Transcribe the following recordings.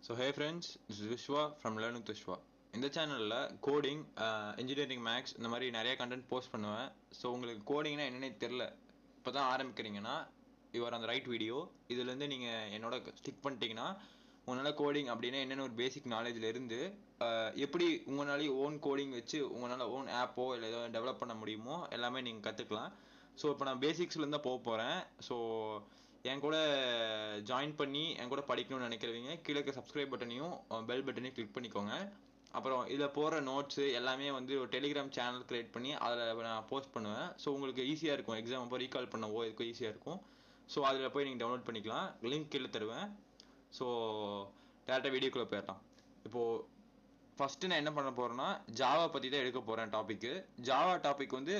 So hey friends, this is Vishwa from Learn with Vishwa. இந்த சேனலில் coding, engineering, maths இந்த மாதிரி நிறைய கண்டென்ட் போஸ்ட் பண்ணுவேன். ஸோ உங்களுக்கு கோடிங்னா என்னென்னே தெரில, இப்போ தான் ஆரம்பிக்கிறீங்கன்னா யுவர் அந்த ரைட் வீடியோ. இதுலேருந்து நீங்கள் என்னோட ஸ்டிக் பண்ணிட்டீங்கன்னா உங்களால் கோடிங் அப்படின்னா என்னென்ன ஒரு பேசிக் நாலேஜ்லேருந்து எப்படி உங்களாலே ஓன் கோடிங் வச்சு உங்களால் ஓன் ஆப்போ இல்லை ஏதோ டெவலப் பண்ண முடியுமோ எல்லாமே நீங்கள் கற்றுக்கலாம். ஸோ இப்போ நான் பேசிக்ஸ்லேருந்து தான் போக போகிறேன். ஸோ என் கூட ஜாயின் பண்ணி என் கூட படிக்கணும்னு நினைக்கிறவங்க கீழே இருக்க சப்ஸ்கிரைப் பட்டனையும் பெல் பட்டனையும் கிளிக் பண்ணிக்கோங்க. அப்புறம் இதில் போகிற நோட்ஸு எல்லாமே வந்து ஒரு டெலிகிராம் சேனல் க்ரியேட் பண்ணி அதில் நான் போஸ்ட் பண்ணுவேன். ஸோ உங்களுக்கு ஈஸியாக இருக்கும், எக்ஸாம் அப்போ ரீகால் பண்ணவோ இதுக்கும் ஈஸியாக இருக்கும். ஸோ அதில் போய் நீங்கள் டவுன்லோட் பண்ணிக்கலாம், லிங்க் கீழே தருவேன். ஸோ டேரெக்டாக வீடியோக்குள்ளே போயிடலாம். இப்போது ஃபஸ்ட்டு நான் என்ன பண்ண போகிறேன்னா ஜாவா பற்றி தான் எடுக்க போகிறேன் டாப்பிக்கு. ஜாவா டாபிக் வந்து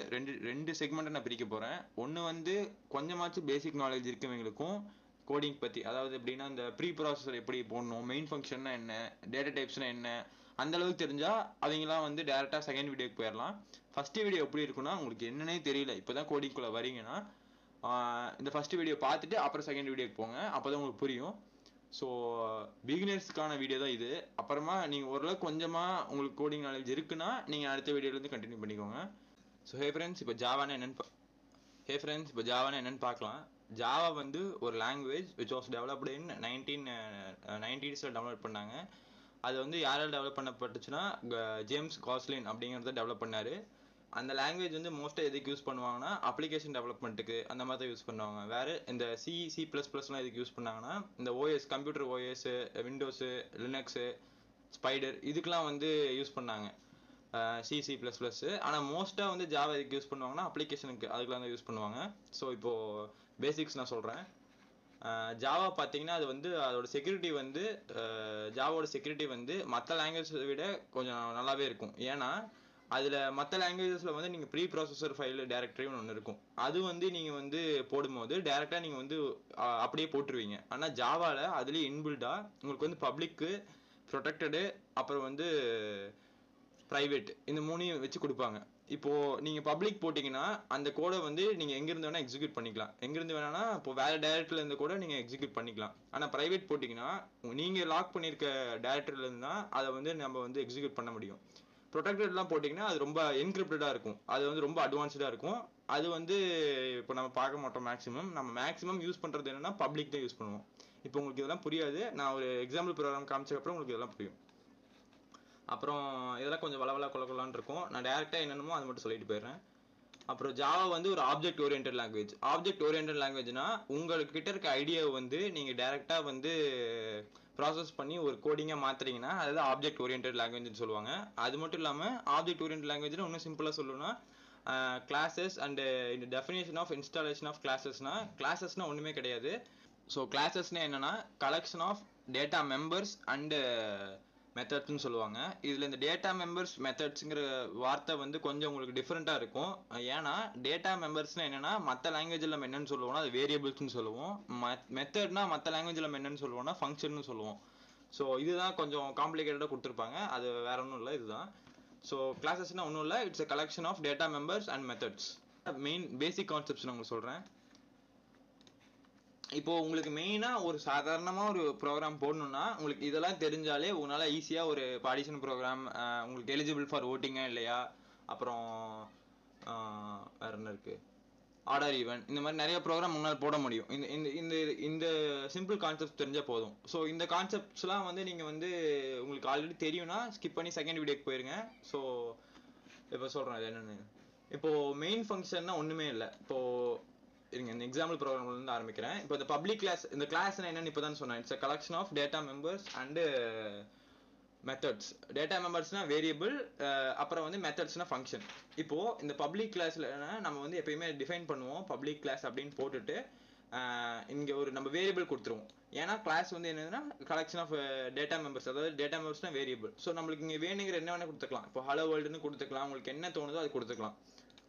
ரெண்டு செக்மெண்ட்டை நான் பிரிக்க போகிறேன். ஒன்று வந்து கொஞ்சமாச்சும் பேசிக் நாலேஜ் இருக்கவங்களுக்கும் கோடிங் பற்றி, அதாவது எப்படின்னா இந்த ப்ரீ ப்ராசஸர் எப்படி போடணும், மெயின் ஃபங்க்ஷன்னா என்ன, டேட்டா டைப்ஸ்னால் என்ன, அந்தளவுக்கு தெரிஞ்சால் அவங்களாம் வந்து டேரெக்டாக செகண்ட் வீடியோக்கு போயிடலாம். ஃபஸ்ட்டு வீடியோ எப்படி இருக்குன்னா உங்களுக்கு என்னன்னே தெரியல, இப்போ தான் கோடிங்குள்ளே வரீங்கன்னா இந்த ஃபஸ்ட்டு வீடியோ பார்த்துட்டு அப்புறம் செகண்ட் வீடியோக்கு போங்க, அப்போ தான் உங்களுக்கு புரியும். ஸோ பிகினர்ஸ்க்கான வீடியோ தான் இது. அப்புறமா நீங்கள் ஓரளவுக்கு கொஞ்சமாக உங்களுக்கு கோடிங் நாலேஜ் இருக்குன்னா நீங்கள் அடுத்த வீடியோலேருந்து கண்டினியூ பண்ணிக்கோங்க. ஸோ ஹே ஃப்ரெண்ட்ஸ், இப்போ ஜாவானா என்னென்னு பார்க்கலாம். ஜாவா வந்து ஒரு language which was developed in 1990s develop பண்ணாங்க. அது வந்து யாரால் டெவலப் பண்ணப்பட்டுச்சுன்னா ஜேம்ஸ் காஸ்லின் அப்படிங்கிறத டெவலப் பண்ணார். அந்த லாங்குவேஜ் வந்து மோஸ்ட்டாக எதுக்கு யூஸ் பண்ணுவாங்கன்னா அப்ளிகேஷன் டெவலப்மெண்ட்டுக்கு அந்த மாதிரி தான் யூஸ் பண்ணுவாங்க. வேறு இந்த C++லாம் எதுக்கு யூஸ் பண்ணாங்கன்னா இந்த OS, computer OS, windows, Linux, spider இதுக்கெலாம் வந்து யூஸ் பண்ணாங்க C++. ஆனால் மோஸ்ட்டாக வந்து ஜாவா எதுக்கு யூஸ் பண்ணுவாங்கன்னா அப்ளிகேஷனுக்கு அதுக்கெலாம் தான் யூஸ் பண்ணுவாங்க. ஸோ இப்போது பேசிக்ஸ் நான் சொல்கிறேன். ஜாவா பார்த்தீங்கன்னா அது வந்து அதோட செக்யூரிட்டி வந்து ஜாவோட செக்யூரிட்டி வந்து மற்ற லாங்குவேஜை விட கொஞ்சம் நல்லாவே இருக்கும். ஏன்னா அதில் மற்ற லாங்குவேஜஸில் வந்து நீங்கள் ப்ரீ ப்ராசஸர் ஃபைல் டேரக்டரின்னு ஒன்று இருக்கும். அது வந்து நீங்கள் வந்து போடும்போது டேரெக்டாக நீங்கள் வந்து அப்படியே போட்டுருவீங்க. ஆனால் ஜாவாவில் அதுலேயே இன்பில்டாக உங்களுக்கு வந்து பப்ளிக்கு, ப்ரொடெக்டடு, அப்புறம் வந்து ப்ரைவேட், இந்த மூணையும் வச்சு கொடுப்பாங்க. இப்போது நீங்கள் பப்ளிக் போட்டிங்கன்னா அந்த கோடை வந்து நீங்கள் எங்கேருந்து வேணால் எக்ஸிக்யூட் பண்ணிக்கலாம். எங்கேருந்து வேணான்னா இப்போ வேறு டேரக்டரிலேருந்து கூட நீங்கள் எக்ஸிக்யூட் பண்ணிக்கலாம். ஆனால் ப்ரைவேட் போட்டிங்கன்னா நீங்கள் லாக் பண்ணியிருக்க டேரக்டரிலேருந்து தான் அதை வந்து நம்ம வந்து எக்ஸிக்யூட் பண்ண முடியும். ப்ரொடெக்டட்லாம் போட்டிங்கன்னா அது ரொம்ப என்கிரிப்டடாக இருக்கும், அது வந்து ரொம்ப அட்வான்ஸ்டாக இருக்கும். அது வந்து இப்போ நம்ம பார்க்க மாட்டோம். நம்ம மேக்ஸிமம் யூஸ் பண்ணுறது என்னென்னா பப்ளிக் தான் யூஸ் பண்ணுவோம். இப்போ உங்களுக்கு இதெல்லாம் புரியாது, நான் ஒரு எக்ஸாம்பிள் ப்ரோக்ராம் காமிச்சக்கப்புறம் உங்களுக்கு இதெல்லாம் புரியும். அப்புறம் இதெல்லாம் கொஞ்சம் வளவலா கொள்ளலான்னு இருக்கும், நான் டேரெக்டாக என்னென்னமோ அது மட்டும் சொல்லிட்டு போயிடுறேன். அப்புறம் ஜாவா வந்து ஒரு object oriented language. Object oriented லாங்குவேஜ்னா உங்கள்கிட்ட இருக்க ஐடியாவை வந்து நீங்கள் டேரெக்டாக வந்து ப்ராசஸ் பண்ணி ஒரு கோடிங்காக மாற்றுறீங்கன்னா அதுதான் ஆப்ஜெக்ட் ஓரியன்ட் லாங்குவேஜ்னு சொல்லுவாங்க. அது மட்டும் இல்லாமல் ஆப்ஜெக்ட் ஓரியன்ட் லாங்குவேஜில் இன்னும் சிம்பிளாக சொல்லணும்னா கிளாஸஸ் அண்டு இந்த டெஃபினேஷன் ஆஃப் இன்ஸ்டாலேஷன் ஆஃப் கிளாஸஸ்னால் ஒன்றுமே கிடையாது. ஸோ கிளாஸஸ்னால் என்னென்னா collection of data members and மெத்தட்ஸ்னு சொல்லுவாங்க. இதில் இந்த டேட்டா மெம்பர்ஸ் மெத்தட்ஸுங்கிற வார்த்தை வந்து கொஞ்சம் உங்களுக்கு டிஃப்ரெண்ட்டாக இருக்கும். ஏன்னா டேட்டா மெம்பர்ஸ்னால் என்னென்னா மற்ற லாங்குவேஜில் நம்ம என்னென்னு சொல்லுவோம்னா அது வேரியபிள்ஸ்னு சொல்லுவோம். மெத்தட்னா மற்ற லாங்குவேஜில் நம்ம என்னென்னு சொல்லுவோம்னா ஃபங்க்ஷன்னு சொல்லுவோம். ஸோ இதுதான் கொஞ்சம் காம்ப்ளிகேட்டடாக கொடுத்துருப்பாங்க, அது வேற ஒன்றும் இல்லை, இதுதான். ஸோ கிளாஸஸ்னால் ஒன்றும் இல்லை, it's a collection of data members and methods. Main basic concepts நான் உங்களுக்கு சொல்கிறேன். இப்போது உங்களுக்கு மெயினாக ஒரு சாதாரணமாக ஒரு ப்ரோக்ராம் போடணுன்னா உங்களுக்கு இதெல்லாம் தெரிஞ்சாலே உங்களால் ஈஸியாக ஒரு ஆடிஷன் ப்ரோக்ராம், உங்களுக்கு எலிஜிபிள் ஃபார் ஓட்டிங்கா இல்லையா, அப்புறம் வேறு என்ன இருக்குது, ஆர்டர் ஈவென்ட், இந்த மாதிரி நிறைய ப்ரோக்ராம் முன்னால் போட முடியும். இந்த இந்த இந்த இந்த சிம்பிள் கான்செப்ட் தெரிஞ்சால் போதும். ஸோ இந்த கான்செப்ட்ஸ்லாம் வந்து நீங்கள் வந்து உங்களுக்கு ஆல்ரெடி தெரியும்னா ஸ்கிப் பண்ணி செகண்ட் வீடியோக்கு போயிருங்க. ஸோ இப்போ சொல்கிறேன் அது என்னென்னு. இப்போது மெயின் ஃபங்க்ஷன்னா ஒன்றுமே இல்லை. இப்போது இருங்க, இந்த எக்ஸாம்பிள் ப்ரோக்ராம்லேருந்து ஆரம்பிக்கிறேன். இப்போ இந்த பப்ளிக் கிளாஸ், இந்த கிளாஸ்னா என்னன்னு இப்போ தான் சொன்னேன். It's a collection of data members and methods. Data மெம்பர்ஸ்னா வேரியபிள், அப்புறம் வந்து மெத்தட்ஸ்னா ஃபங்க்ஷன். இப்போது இந்த பப்ளிக் கிளாஸில் நம்ம வந்து எப்பயுமே டிஃபைன் பண்ணுவோம் பப்ளிக் கிளாஸ் அப்படின்னு போட்டுட்டு இங்கே ஒரு நம்ம வேரியபிள் கொடுத்துருவோம். ஏன்னா கிளாஸ் வந்து என்னதுன்னா கலெக்ஷன் ஆஃப் டேட்டா மெம்பர்ஸ், அதாவது டேட்டா மெம்பர்ஸ்னா வேரியபிள். ஸோ நம்மளுக்கு இங்கே வேணுங்கிற என்ன வேணால் கொடுத்துக்கலாம். இப்போ ஹலோ வேர்ல்டுன்னு கொடுத்துக்கலாம், உங்களுக்கு என்ன தோணுதோ அது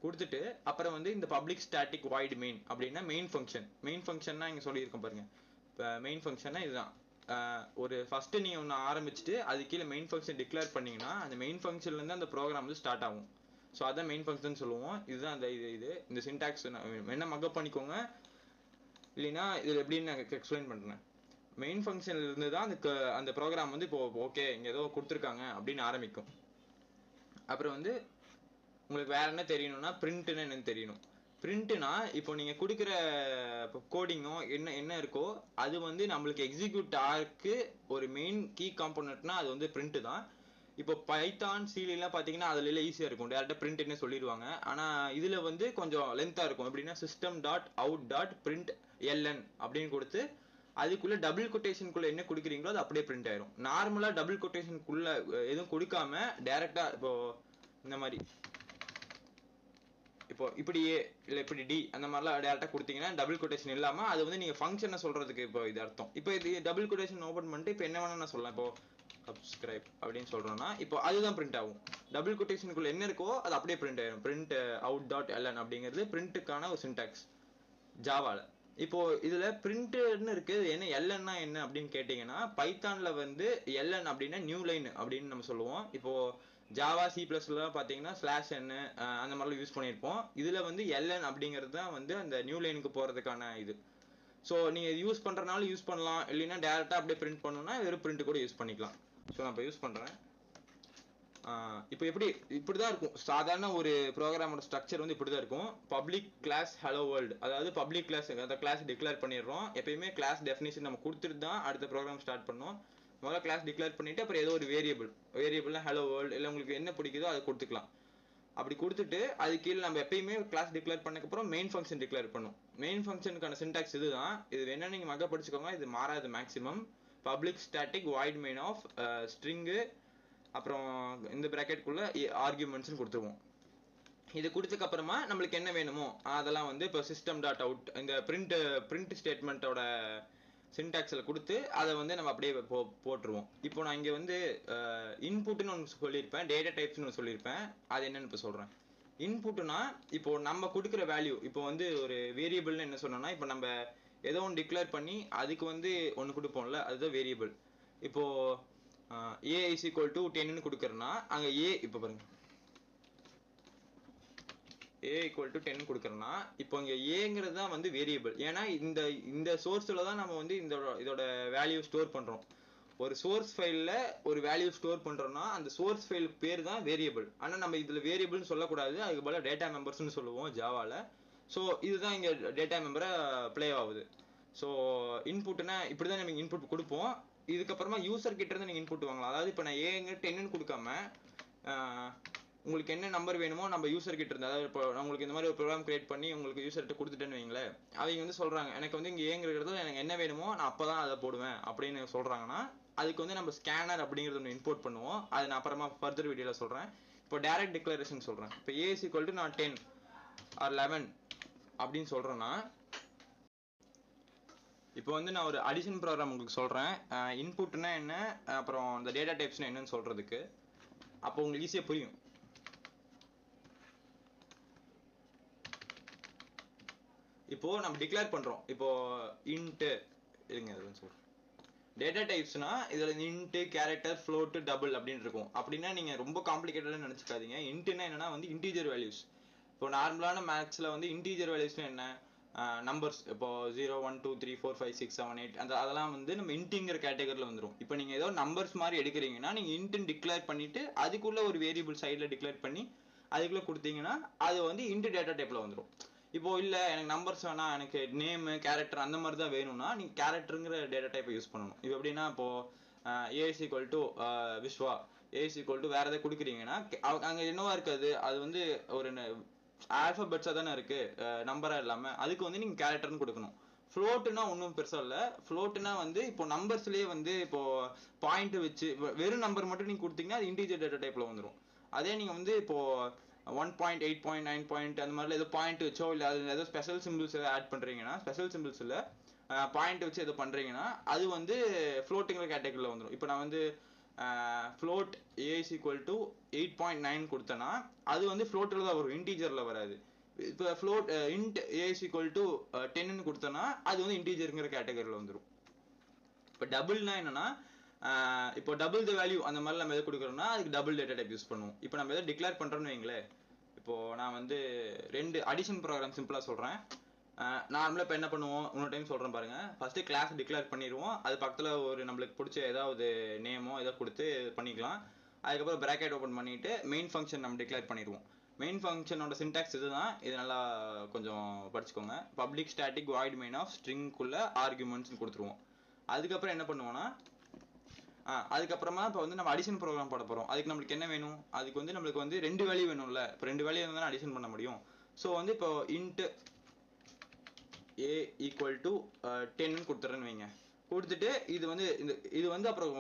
கொடுத்துட்டு அப்புறம் வந்து இந்த பப்ளிக் ஸ்டாட்டிக் வாய்ட் மெயின் அப்படின்னா மெயின் ஃபங்க்ஷன்னா இங்கே சொல்லியிருக்கோம் பாருங்க. இப்போ மெயின் ஃபங்க்ஷன்னா இதுதான். ஒரு ஃபஸ்ட்டு நீங்கள் ஒன்று ஆரம்பிச்சுட்டு அது கீழே மெயின் ஃபங்க்ஷன் டிக்ளேர் பண்ணிங்கன்னா அந்த மெயின் ஃபங்க்ஷன்லேருந்து அந்த ப்ரோக்ராம் வந்து ஸ்டார்ட் ஆகும். ஸோ அதான் மெயின் ஃபங்க்ஷன் சொல்லுவோம். இதுதான் அந்த இந்த சின்டாக்ஸ் என்ன மக்கப் பண்ணிக்கோங்க, இல்லைன்னா இதில் எப்படின்னு நான் எக்ஸ்பிளைன் பண்ணுறேன். மெயின் ஃபங்க்ஷன்ல இருந்து தான் அந்த ப்ரோக்ராம் வந்து இப்போ ஓகே இங்க ஏதோ கொடுத்துருக்காங்க அப்படின்னு ஆரம்பிக்கும். அப்புறம் வந்து உங்களுக்கு வேற என்ன தெரியணும்னா பிரிண்ட்னு என்னன்னு தெரியணும். பிரிண்ட்னா இப்போ நீங்க கொடுக்குற கோடிங்கோ என்ன என்ன இருக்கோ அது வந்து நம்மளுக்கு எக்ஸிக்யூட் ஆருக்கு ஒரு மெயின் கீ காம்போனன்ட்னா அது வந்து பிரிண்ட் தான். இப்போ பைத்தான் சிலாம் பார்த்தீங்கன்னா அதுல ஈஸியா இருக்கும், டேரக்டா பிரிண்ட்னு சொல்லிடுவாங்க. ஆனா இதுல வந்து கொஞ்சம் லென்த்தா இருக்கும். எப்படின்னா system dot out dot print LN அப்படின்னு கொடுத்து அதுக்குள்ள டபுள் கொட்டேஷனுக்குள்ள என்ன கொடுக்குறீங்களோ அது அப்படியே பிரிண்ட் ஆயிரும். நார்மலா டபுள் கொட்டேஷனுக்குள்ள எதுவும் கொடுக்காம டைரக்டா இப்போ இந்த மாதிரி இப்போ இப்படி ஏ இல்லை இப்படி டி அந்த மாதிரிலாம் டேரக்டா கொடுத்தீங்கன்னா டபுள் கொட்டேஷன் இல்லாம அது வந்து நீங்க ஃபங்க்ஷனை சொல்றதுக்கு இப்போ இது அர்த்தம். இப்போ இது டபுள் கொட்டேஷன் ஓபன் பண்ணிட்டு இப்போ என்ன வேணா நான் சொல்லலாம். இப்போ சப்ஸ்கிரைப் அப்படின்னு சொல்றோம்னா இப்போ அதுதான் பிரிண்ட் ஆகும். டபுள் கொட்டேஷனுக்குள்ள என்ன இருக்கோ அது அப்படியே பிரிண்ட் ஆயிடும். பிரிண்ட் அவுட் டாட் எல்என் அப்படிங்கிறது பிரிண்ட்டுக்கான ஒரு சின்டாக்ஸ் ஜாவால. இப்போ இதுல பிரிண்ட்னு இருக்கு, என்ன எல்என்னா என்ன அப்படின்னு கேட்டீங்கன்னா பைத்தான்ல வந்து எல்என் அப்படின்னா நியூ லைன் அப்படின்னு நம்ம சொல்லுவோம். இப்போ ஜாவா சி பிளஸ்ல பாத்தீங்கன்னா ஸ்லாஷ் என் அந்த மாதிரிலாம் யூஸ் பண்ணியிருப்போம். இதுல வந்து எல்என் அப்படிங்கிறது தான் வந்து அந்த நியூ லைனுக்கு போறதுக்கான இது. ஸோ நீங்க யூஸ் பண்றதுனால யூஸ் பண்ணலாம், இல்லைன்னா டேரக்டா அப்படியே பிரிண்ட் பண்ணணும்னா வெறும் பிரிண்ட் கூட யூஸ் பண்ணிக்கலாம். ஸோ நான் இப்போ யூஸ் பண்றேன். இப்போ இப்படிதான் இருக்கும் சாதாரண ஒரு ப்ரோக்ராமோட ஸ்ட்ரக்சர் வந்து இப்படிதான் இருக்கும். பப்ளிக் கிளாஸ் ஹலோ வேர்ல்டு, அதாவது பப்ளிக் கிளாஸ் அந்த கிளாஸ் டிக்ளேர் பண்ணிடுறோம். எப்பயுமே கிளாஸ் டெஃபினிஷன் நம்ம கொடுத்துட்டு தான் அடுத்த ப்ரோக்ராம் ஸ்டார்ட் பண்ணோம். முதல்ல கிளாஸ் டிக்ளேர் பண்ணிட்டு அப்புறம் ஏதோ ஒரு வேரியபிள்னா ஹலோ வேர்ல்டு இல்லை உங்களுக்கு என்ன பிடிக்குதோ அதை கொடுத்துக்கலாம். அப்படி கொடுத்துட்டு அது கீழே நம்ம எப்பயுமே கிளாஸ் டிக்ளேர் பண்ணக்கப்புறம் மெயின் ஃபங்க்ஷன் டிக்ளேர் பண்ணும். மெயின் ஃபங்க்ஷனுக்கான சின்டாக்ஸ் இதுதான். இது வேணா நீங்க மக படிச்சுக்கோங்க, இது மாறாது maximum. Public static void main of string அப்புறம் இந்த பிராக்கெட்குள்ள ஆர்குமெண்ட்ஸ்னு கொடுத்துருவோம். இது கொடுத்ததுக்கு அப்புறமா நம்மளுக்கு என்ன வேணுமோ அதெல்லாம் வந்து இப்போ சிஸ்டம் டாட் அவுட் இந்த பிரிண்ட் ஸ்டேட்மெண்ட்டோட சின்டாக்ஸில் கொடுத்து அதை வந்து நம்ம அப்படியே போட்டுருவோம். இப்போ நான் இங்கே வந்து இன்புட்னு ஒன்று சொல்லியிருப்பேன், டேட்டா டைப்ஸ்னு ஒன்று சொல்லியிருப்பேன். அது என்னன்னு இப்போ சொல்கிறேன். இன்புட்னா இப்போ நம்ம கொடுக்குற வேல்யூ, இப்போ வந்து ஒரு வேரியபிள்னு என்ன சொன்னோம்னா இப்போ நம்ம ஏதோ ஒன்று டிக்ளேர் பண்ணி அதுக்கு வந்து ஒன்று கொடுப்போம்ல, அதுதான் வேரியபிள். இப்போ a is equal to 10 கொடுக்கறனா அங்க a இப்ப பாருங்க a equal to 10 கொடுக்கறனா இப்போ இங்க aங்கிறது தான் வந்து வேரியபிள். ஏன்னா இந்த சோர்ஸ்ல தான் நம்ம வந்து இதோட வேல்யூ ஸ்டோர் பண்றோம். ஒரு சோர்ஸ் ஃபைல்ல ஒரு வேல்யூ ஸ்டோர் பண்றோம்னா அந்த சோர்ஸ் ஃபைல் பேர் தான் வேரியபிள். ஆனா நம்ம இதுல வேரியபிள்னு சொல்லக்கூடாது, அதுக்கு பதிலா டேட்டா மெம்பர்ஸ்னு சொல்லுவோம் ஜாவால. ஸோ இதுதான் இங்க டேட்டா மெம்பரை ப்ளே ஆகுது. ஸோ இன்புட்னா இப்படிதான் நம்ம இன்புட் கொடுப்போம். இதுக்கப்புறமா யூசர் கிட்ட இருந்து நீங்க இன்புட் வாங்கலாம். அதாவது இப்போ நான் ஏங்க 10 கொடுக்காம உங்களுக்கு என்ன நம்பர் வேணுமோ நம்ம யூசர் கிட்ட இருந்து, அதாவது இப்போ உங்களுக்கு இந்த மாதிரி ஒரு ப்ரோக்ராம் கிரியேட் பண்ணி உங்களுக்கு யூசர்கிட்ட கொடுத்துட்டேன்னு வைங்களேன், அவங்க வந்து சொல்றாங்க எனக்கு வந்து இங்கே ஏங்கிறது எனக்கு என்ன வேணுமோ நான் அப்பதான் அதை போடுவேன் அப்படின்னு சொல்றாங்கன்னா அதுக்கு வந்து நம்ம ஸ்கேனர் அப்படிங்கிறது ஒன்று இம்போர்ட் பண்ணுவோம். அதை நான் அப்புறமா ஃபர்தர் வீடியோல சொல்றேன். இப்போ டைரக்ட் டிக்ளரேஷன் சொல்றேன். இப்போ a is equal to நான் 10 or 11 அப்படின்னு சொல்றேன்னா இப்போ வந்து நான் ஒரு அடிஷன் ப்ரோக்ராம் உங்களுக்கு சொல்றேன். இன்புட்னா என்ன அப்புறம் இந்த டேட்டா டைப்ஸ்னா என்னன்னு சொல்றதுக்கு. அப்போ உங்களுக்கு ஈஸியா புரியும். இப்போ நம்ம டிக்ளேர் பண்றோம். இப்போ இன்ட் இருங்க அதுன்னு சொல்றேன். டேட்டா டைப்ஸ்னா இதுல இன்ட் கேரக்டர் ஃப்ளோட் டபுள் அப்படின்னு இருக்கும். அப்படின்னா நீங்க ரொம்ப காம்ப்ளிகேட்டடா நினைச்சுக்காதீங்க. இன்ட்னா என்னன்னா வந்து இன்டீஜர் வேல்யூஸ். இப்போ நார்மலான மேக்ஸ்ல வந்து இன்டீஜர் வேல்யூஸ்னா என்ன, நம்பர்ஸ். இப்போ 0 1 2 3 4 5 6 7 8 அதெல்லாம் வந்து நம்ம இன்ட்ங்கிற கேட்டகரியில் வந்துடும். இப்போ நீங்க ஏதோ நம்பர்ஸ் மாதிரி எடுக்கிறீங்கன்னா நீங்க இன்ட்னு டிக்ளேர் பண்ணிட்டு அதுக்குள்ள ஒரு வேரியபிள் சைட்ல டிக்ளேர் பண்ணி அதுக்குள்ள கொடுத்தீங்கன்னா அது வந்து இன்ட் டேட்டா டைப்ல வந்துடும். இப்போ இல்ல எனக்கு நம்பர்ஸ் வேணாம், எனக்கு நேம் கேரக்டர் அந்த மாதிரி தான் வேணும்னா நீங்க கேரக்டருங்கிற டேட்டா டைப்பை யூஸ் பண்ணணும். இப்போ எப்படின்னா இப்போ a is equal to Vishwa, a is equal to வேற ஏதாவது கொடுக்குறீங்கன்னா அங்க என்னவா இருக்காது, அது வந்து ஒரு ஆல்பபெட்ஸா தானே இருக்கு நம்பரா இல்லாம, அதுக்கு வந்து நீங்க கேரக்டர்னு கொடுக்கணும். ஃப்ளோட்னா ஒன்றும் பெருசா இல்லை. ஃப்ளோட்னா வந்து இப்போ நம்பர்ஸ்லயே வந்து இப்போ பாயிண்ட் வச்சு வெறும் நம்பர் மட்டும் நீங்க கொடுத்தீங்கன்னா அது இன்டீஜர் டேட்டா டைப்ல வந்துடும். அதே நீங்க வந்து இப்போ 1.8.9 அந்த மாதிரி ஏதோ பாயிண்ட் வச்சோ இல்லை அது ஏதோ ஸ்பெஷல் சிம்பிள்ஸ் ஏதோ ஆட் பண்றீங்கன்னா, ஸ்பெஷல் சிம்பிள்ஸ் இல்லை பாயிண்ட் வச்சு ஏதோ பண்றீங்கன்னா அது வந்து ஃப்ளோட்டுங்கிற கேட்டகரியில் வந்துடும். இப்போ நான் வந்து float a is equal to 8.9 கொடுத்தனா அது வந்து floatல தான் வரும், இன்டீஜர்ல வராது. இப்போ float int a is equal to 10 கொடுத்தனா அது வந்து இன்டீஜர்ங்கிற கேட்டகரியில் வந்துடும். இப்போ டபுள்னா என்னன்னா இப்போ டபுள் த வேல்யூ அந்த மாதிரி நம்ம எது கொடுக்குறோம்னா அதுக்கு டபுள் டேட்டா டைப் யூஸ் பண்ணுவோம். இப்போ நம்ம எதாவது டிக்ளேர் பண்றோம்னு வைங்களேன். இப்போ நான் வந்து 2 அடிஷன் ப்ரோக்ராம் சிம்பிளா சொல்றேன். நார்மலாக இப்போ என்ன பண்ணுவோம் இன்னொரு டைம் சொல்கிறேன் பாருங்க. ஃபஸ்ட்டு கிளாஸ் டிக்ளேர் பண்ணிடுவோம். அது பக்கத்தில் ஒரு நம்மளுக்கு பிடிச்ச ஏதாவது நேமோ ஏதோ கொடுத்து பண்ணிக்கலாம். அதுக்கப்புறம் ப்ராக்கெட் ஓப்பன் பண்ணிட்டு மெயின் ஃபங்க்ஷன் நம்ம டிக்ளேர் பண்ணிடுவோம். மெயின் ஃபங்க்ஷனோட சின்டாக்ஸ் இதுதான். இது நல்லா கொஞ்சம் படிச்சுக்கோங்க. Public static void main of ஸ்ட்ரிங்குள்ள ஆர்குமெண்ட்ஸ்னு கொடுத்துருவோம். அதுக்கப்புறம் என்ன பண்ணுவோம்னா அதுக்கப்புறமா இப்போ வந்து நம்ம அடிஷன் ப்ரோக்ராம் போட போகிறோம். அதுக்கு நம்மளுக்கு என்ன வேணும்? அதுக்கு வந்து நம்மளுக்கு வந்து 2 வேல்யூ வேணும்ல. இப்போ 2 வேல்யூ இருந்தால் அடிஷன் பண்ண முடியும். ஸோ வந்து இப்போ இன்ட் a ஈக்குவல் டு 10 கொடுத்துறேன்னு வைங்க. கொடுத்துட்டு இது வந்து அப்புறம்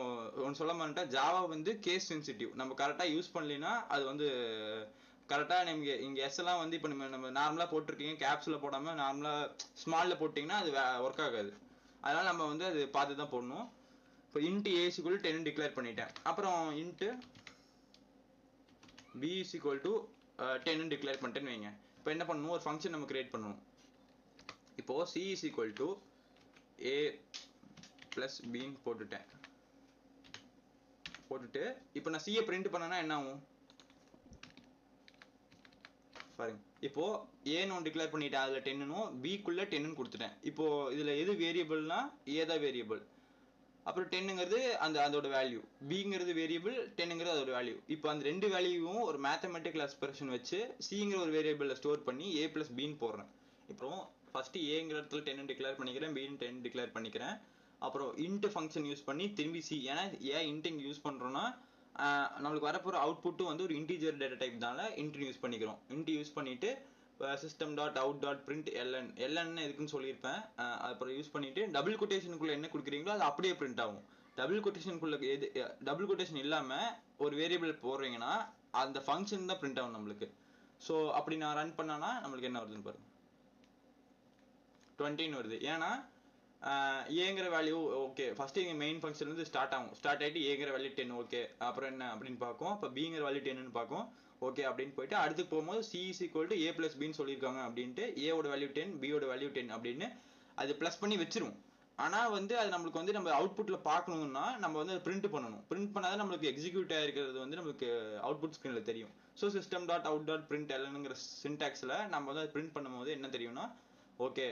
ஒன்று சொல்ல மாட்டா, ஜாவா வந்து கேஸ் சென்சிட்டிவ். நம்ம கரெக்டாக யூஸ் பண்ணலைன்னா அது வந்து கரெக்டாக நீங்கள் இங்கே எல்லாம் வந்து இப்போ நம்ம நார்மலாக போட்டிருக்கீங்க, கேப்ஸில் போடாமல் நார்மலாக ஸ்மாலில் போட்டிங்கன்னா அது ஒர்க் ஆகாது. அதனால் நம்ம வந்து அது பார்த்து தான் போடணும். இப்போ இன்ட் a ஈக்குவல் 10 டிக்ளேர் பண்ணிட்டேன். அப்புறம் int b equal to 10 declare பண்ணிட்டேன்னு வைங்க. இப்போ என்ன பண்ணணும்? ஒரு ஃபங்க்ஷன் நம்ம கிரியேட் பண்ணணும். இப்போ c is equal to a plus b போட்டுட்டு இப்போ நான் c பிரிண்ட் பண்ணனா என்ன ஆகும் பாருங்க. இப்போ a னு டிக்ளேர் பண்ணிட்டேன், அதுல 10 னும் b குள்ள 10 னு கொடுத்துட்டேன். இப்போ இதுல எது வேரியபிள்னா a தான் வேரியபிள். அப்புறம் 10ங்கிறது அதோட வேல்யூ, bங்கிறது வேரியபிள், 10ங்கிறது அதோட வேல்யூ. இப்போ அந்த ரெண்டு வேல்யூவும் ஒரு மேத்தமெட்டிக்கல் எக்ஸ்பிரஷன் வச்சு cங்கிற ஒரு வேரியபிள்ல ஸ்டோர் பண்ணி a plus b னு போடுறேன். இப்போ ஃபர்ஸ்ட் ஏங்கிற இடத்துல 10 டிக்ளேர் பண்ணிக்கிறேன், b 10 டிக்ளேர் பண்ணிக்கிறேன். அப்புறம் இன்ட் ஃபங்க்ஷன் யூஸ் பண்ணி திரும்பி c, ஏன்னா ஏன் இன்ட் இங்கே யூஸ் பண்ணுறோன்னா நம்மளுக்கு வரப்போகிற அவுட்புட்டும் வந்து ஒரு இன்டீஜர் டேட்டா டைப் தானே இன்ட் யூஸ் பண்ணிக்கிறோம். இன்ட் யூஸ் பண்ணிட்டு system dot out dot print LN எதுக்குன்னு சொல்லியிருப்பேன். அப்புறம் யூஸ் பண்ணிட்டு டபுள் கொட்டேஷனுக்குள்ள என்ன கொடுக்குறீங்களோ அது அப்படியே பிரிண்ட் ஆகும். டபுள் கொட்டேஷனுக்குள்ள டபுள் கொட்டேஷன் இல்லாமல் ஒரு வேரியபிள் போடுறீங்கன்னா அந்த ஃபங்க்ஷன் தான் பிரிண்ட் ஆகும் நம்மளுக்கு. ஸோ அப்படி நான் ரன் பண்ணானா நம்மளுக்கு என்ன வருதுன்னு பாருங்க, 20 வருது. ஏன்னா ஏங்கிற வேல்யூ ஓகே, ஃபர்ஸ்ட் இங்கே மெயின் ஃபங்க்ஷன் வந்து ஸ்டார்ட் ஆகும். ஸ்டார்ட் ஆகிட்டு ஏங்கிற வேல்யூ 10 ஓகே, அப்புறம் என்ன அப்படின்னு பார்க்கும். இப்போ பிங்கிற வேல்யூ 10ன்னு பார்க்கும். ஓகே அப்படின்னு போயிட்டு அடுத்து போகும்போது c is equal to a plus b சொல்லியிருக்காங்க அப்படின்ட்டு ஏவோட வேல்யூ 10 பியோட வேல்யூ 10 அப்படின்னு அது ப்ளஸ் பண்ணி வச்சிரும். ஆனால் வந்து அது நம்மளுக்கு வந்து நம்ம அவுட்புட்டில் பார்க்கணும்னா நம்ம வந்து அதை பிரிண்ட் பண்ணணும். பிரிண்ட் பண்ணாதான் நம்மளுக்கு எக்ஸிக்யூட் ஆகிருக்கிறது வந்து நம்மளுக்கு அவுட்புட் ஸ்க்ரீனில் தெரியும். So system dot out dot print எல்என்ங்கிற சின்டாக்ஸில் நம்ம வந்து அதை பிரிண்ட் பண்ணும்போது என்ன தெரியும்னா, ஓகே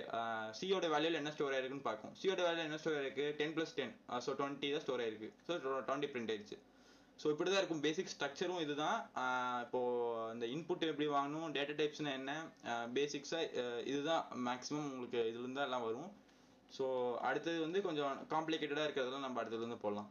சியோட வேல்யூவில் என்ன ஸ்டோர் ஆயிருக்குன்னு பார்க்கும். சியோட வேல்யூ என்ன ஸ்டோர் ஆயிருக்கு? 10 + 10, ஸோ 20 தான் ஸ்டோர் ஆயிருக்கு. ஸோ 20 பிரிண்ட் ஆயிடுச்சு. ஸோ இப்படி தான் இருக்கும். பேசிக் ஸ்ட்ரக்சரும் இதுதான். இப்போது இந்த இன்புட் எப்படி வாங்கணும், டேட்டா டைப்ஸ்னா என்ன, பேசிக்ஸாக இதுதான் மேக்ஸிமம் உங்களுக்கு இதுலேருந்து தான் எல்லாம் வரும். ஸோ அடுத்தது வந்து கொஞ்சம் காம்ப்ளிகேட்டடாக இருக்கிறதெல்லாம் நம்ம அடுத்ததுலேருந்து போடலாம்.